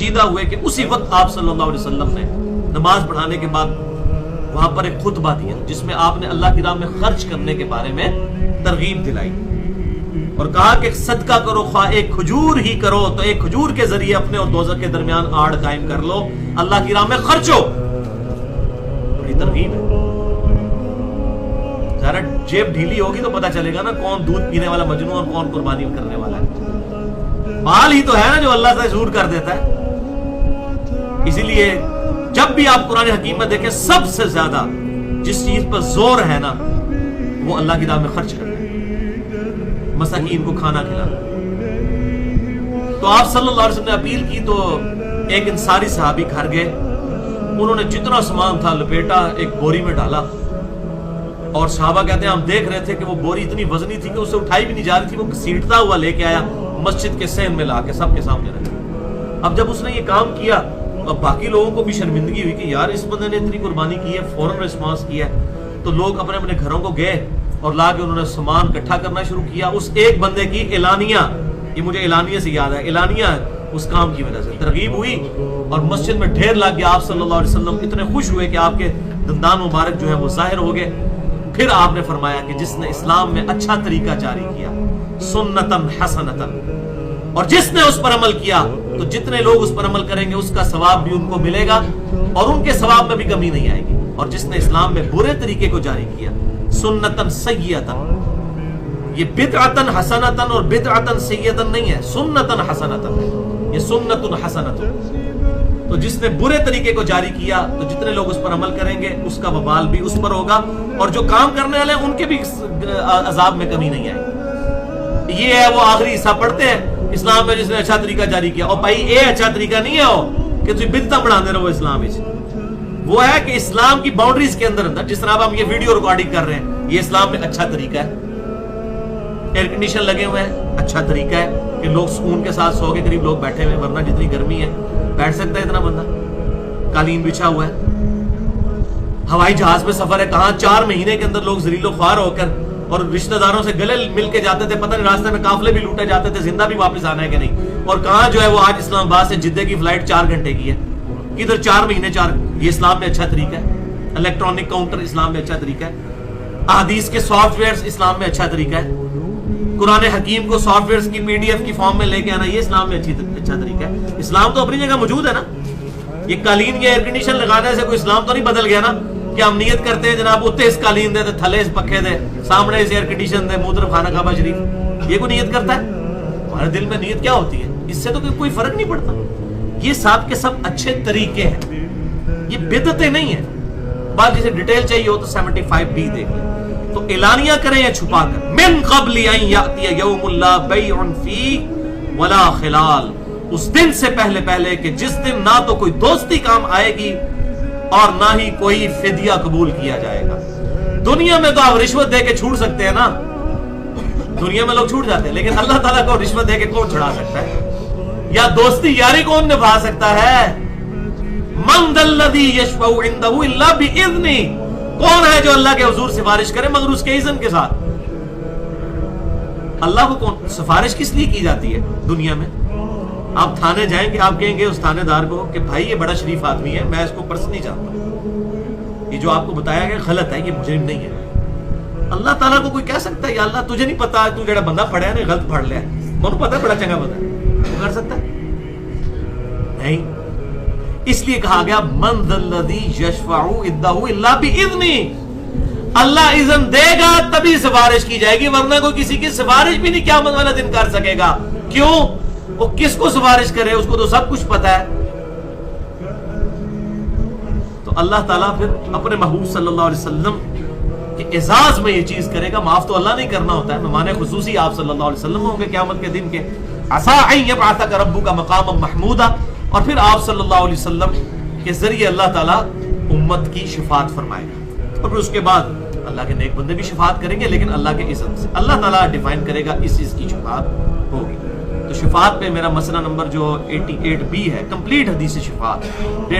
سنجیدہ ہوئے کہ اسی وقت آپ صلی اللہ علیہ وسلم نے نماز پڑھانے کے بعد وہاں پر ایک خطبہ دیا جس میں آپ نے اللہ کی راہ میں خرچ کرنے کے بارے میں ترغیب دلائی اور کہا کہ صدقہ کرو، خواہ ایک کھجور ہی کرو تو ایک کھجور کے ذریعے اپنے اور دوزخ کے درمیان آڑ قائم کر لو، اللہ کی راہ میں خرچو۔ بڑی ترغیب ہے۔ ذرا جیب ڈھیلی ہوگی تو پتہ چلے گا نا کون دودھ پینے والا مجنون اور کون قربانی کرنے والا ہے۔ مال ہی تو ہے نا جو اللہ سے دور کر دیتا ہے۔ اسی لیے جب بھی آپ قرآن حکیم میں دیکھیں سب سے زیادہ جس چیز پر زور ہے نا وہ اللہ کی راہ میں خرچ کرنا ہے، مساکین کو کھانا کھلانا۔ تو آپ صلی اللہ علیہ وسلم نے اپیل کی تو ایک انصاری صحابی گھر گئے، انہوں نے جتنا سامان تھا لپیٹا ایک بوری میں ڈالا، اور صحابہ کہتے ہیں ہم دیکھ رہے تھے کہ وہ بوری اتنی وزنی تھی کہ اسے اٹھائی بھی نہیں جا رہی تھی، وہ گھسیٹتا ہوا لے کے آیا مسجد کے صحن میں لا کے سب کے سامنے رکھا۔ اب جب اس نے یہ کام کیا اب باقی لوگوں کو بھی شرمندگی ہوئی کہ یار اس بندے نے اتنی قربانی کی ہے، فوراً ریسپانس کیا ہے، تو لوگ اپنے اپنے گھروں کو گئے اور لا کے انہوں نے سامان اکٹھا کرنا شروع کیا۔ اس ایک بندے کی اعلانیہ، یہ مجھے اعلانیہ سے یاد ہے، اعلانیہ اس کام کی وجہ سے ترغیب ہوئی اور مسجد میں ڈھیر لگ گیا۔ آپ صلی اللہ علیہ وسلم اتنے خوش ہوئے کہ آپ کے دندان مبارک جو ہے وہ ظاہر ہو گئے۔ پھر آپ نے فرمایا کہ جس نے اسلام میں اچھا طریقہ جاری کیا سنتن حسنتن، اور جس نے اس پر عمل کیا تو جتنے لوگ اس پر عمل کریں گے اس کا ثواب بھی ان کو ملے گا اور ان کے ثواب میں بھی کمی نہیں آئے گی، اور جس نے اسلام میں برے طریقے کو جاری کیا سنتن سیئتن، یہ بدعتن حسنتن اور بدعتن سیئتن نہیں ہے، سنتن حسنتن ہے، یہ سنتن حسنتن۔ تو جس نے برے طریقے کو جاری کیا تو جتنے لوگ اس پر عمل کریں گے اس کا وبال بھی اس پر ہوگا، اور جو کام کرنے والے ہیں ان کے بھی عذاب میں کمی نہیں آئے گی۔ یہ ہے وہ آخری حصہ پڑھتے ہیں اسلام میں جس نے اچھا طریقہ جاری کیا، اور بھائی یہ اچھا طریقہ نہیں ہے وہ کہ تم بدعتاں بڑھاندے رہو اسلام وچ، وہ ہے کہ اسلام کی باؤنڈریز کے اندر جس طرح اب ہم یہ ویڈیو ریکارڈنگ کر رہے ہیں یہ اسلام میں اچھا طریقہ ہے۔ ایئر کنڈیشن لگے ہوئے ہیں اچھا طریقہ ہے کہ لوگ سکون کے ساتھ 100 کے قریب لوگ بیٹھے ہوئے، ورنہ جتنی گرمی ہے بیٹھ سکتا ہے اتنا بندہ، قالین بچھا ہوا ہے۔ ہوائی جہاز میں سفر ہے، کہاں 4 مہینے کے اندر لوگ ذلیل و خوار ہو کر اور رشتہ داروں سے گلے مل کے جاتے تھے، پتہ نہیں راستے میں قافلے بھی لوٹے جاتے تھے، زندہ بھی واپس آنا ہے کہ نہیں، اور کہاں جو ہے وہ آج اسلام آباد سے جدہ کی فلائٹ 4 گھنٹے کی ہے، کدھر 4 مہینے یہ اسلام میں اچھا طریقہ ہے۔ الیکٹرانک کاؤنٹر اسلام میں اچھا طریقہ ہے، احادیث کے سافٹ ویئرز اسلام میں اچھا طریقہ ہے، قرآن حکیم کو سافٹ ویئرز کی PDF کی فارم میں لے کے آنا یہ اسلام میں اچھا طریقہ ہے۔ اسلام تو اپنی جگہ موجود ہے نا، یہ قالین یا ایئر کنڈیشن لگانے سے کوئی اسلام تو نہیں بدل گیا نا کہ ہم نیت کرتے ہیں جناب اتنے اس قالین دے تھلے اس پکھے دے سامنے اس ایئر کنڈیشن دے منہ طرف خانہ کعبہ شریف، یہ کوئی نیت کرتا ہے؟ ہمارے دل میں نیت کیا ہوتی ہے؟ اس سے تو کوئی فرق نہیں پڑتا۔ یہ سب کے سب اچھے طریقے ہیں، یہ بدعتیں نہیں ہیں۔ بات جسے ڈیٹیل چاہیے ہو تو 75B دیکھ لیں۔ تو اعلانیہ کریں یا چھپا کر، من قبل ان یاتی یوم لا بیع فیہ ولا خلال، اس دن سے پہلے کہ جس دن نہ تو کوئی دوستی کام آئے گی اور نہ ہی کوئی فدیہ قبول کیا جائے گا۔ دنیا میں تو آپ رشوت دے کے چھوڑ سکتے ہیں نا، دنیا میں لوگ چھوٹ جاتے ہیں، لیکن اللہ تعالیٰ کو رشوت دے کے کون چھڑا سکتا ہے؟ یا دوستی یاری کون نبھا سکتا ہے؟ من ذا الذی یشفع عندہ الا باذنہ، کون ہے جو اللہ کے حضور سفارش کرے مگر اس کے اذن کے ساتھ؟ اللہ کو کون سفارش کس لیے کی جاتی ہے دنیا میں؟ آپ تھانے جائیں گے، آپ کہیں گے اس تھانے دار کو کہ بھائی یہ بڑا شریف آدمی ہے، میں اس کو پرسنلی جانتا ہوں، یہ جو آپ کو بتایا گیا غلط ہے، یہ مجرم نہیں ہے۔ اللہ تعالیٰ کو کوئی کہہ سکتا ہے یا اللہ تجھے نہیں پتا تو جڑا بندہ پڑھیا نے غلط پڑھ لیا، مجھے پتا ہے بڑا چنگا بندہ ہے، وہ کر سکتا ہے؟ نہیں۔ اس لیے کہا گیا من ذا الذی یشفع عندہ الا باذنہ، اللہ اذن دے گا تبھی سفارش کی جائے گی، ورنہ کوئی کسی کی سفارش بھی نہیں قیامت والا دن کر سکے گا۔ کیوں؟ وہ کس کو سفارش کرے، اس کو تو سب کچھ پتا ہے۔ تو اللہ تعالیٰ پھر اپنے محبوب صلی اللہ علیہ وسلم کے اعزاز میں یہ چیز کرے گا۔ معاف تو اللہ نہیں کرنا ہوتا ہے، مہمان خصوصی آپ صلی اللہ علیہ وسلم ہوں گے قیامت کے دن کے۔ عسیٰ ان یبعثک ربک مقاما محمودا، اور پھر آپ صلی اللہ علیہ وسلم کے ذریعے اللہ تعالیٰ امت کی شفاعت فرمائے گا، اور پھر اس کے بعد اللہ کے نیک بندے بھی شفاعت کریں گے، لیکن اللہ کے اذن سے۔ اللہ تعالیٰ ڈیفائن کرے گا اس چیز کی شفاعت ہوگی۔ تو شفاعت پہ میرا مسئلہ نمبر جو 88B ہے، کمپلیٹ حدیث شفاعت۔